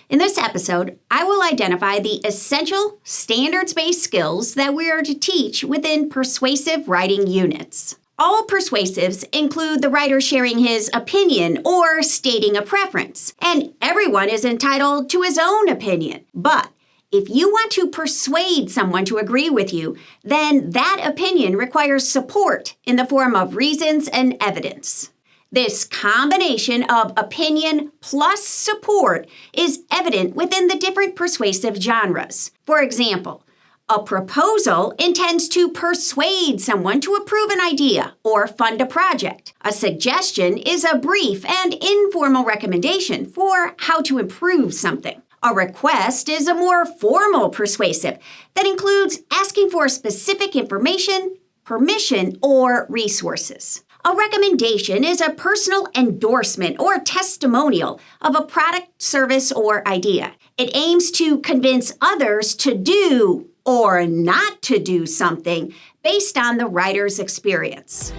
In this episode, I will identify the essential standards-based skills that we are to teach within persuasive writing units. All persuasives include the writer sharing his opinion or stating a preference, and everyone is entitled to his own opinion. But if you want to persuade someone to agree with you, then that opinion requires support in the form of reasons and evidence. This combination of opinion plus support is evident within the different persuasive genres. For example, a proposal intends to persuade someone to approve an idea or fund a project. A suggestion is a brief and informal recommendation for how to improve something. A request is a more formal persuasive that includes asking for specific information, permission, or resources. A recommendation is a personal endorsement or testimonial of a product, service, or idea. It aims to convince others to do or not to do something based on the writer's experience.